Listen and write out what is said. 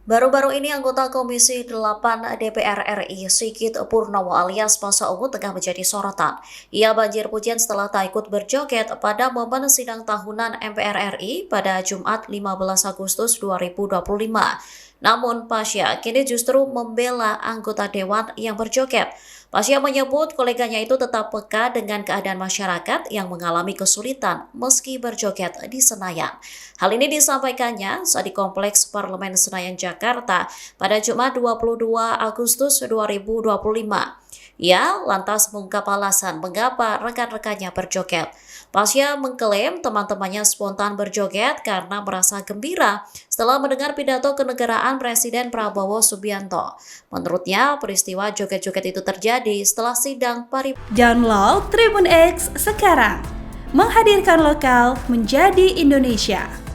Baru-baru ini anggota Komisi 8 DPR RI Sigit Purnomo alias Masa Ungu tengah menjadi sorotan. Ia banjir pujian setelah tak ikut berjoget pada momen sidang tahunan MPR RI pada Jumat 15 Agustus 2025. Namun Pasha kini justru membela anggota dewan yang berjoget. Pasha menyebut koleganya itu tetap peka dengan keadaan masyarakat yang mengalami kesulitan meski berjoget di Senayan. Hal ini disampaikannya saat di Kompleks Parlemen Senayan, Jakarta pada Jumat 22 Agustus 2025. Ia lantas mengungkap alasan mengapa rekan-rekannya berjoget. Pasha mengklaim teman-temannya spontan berjoget karena merasa gembira setelah mendengar pidato kenegaraan Presiden Prabowo Subianto. Menurutnya, peristiwa joget-joget itu terjadi setelah sidang paripurna. Download Tribun X sekarang, menghadirkan lokal menjadi Indonesia.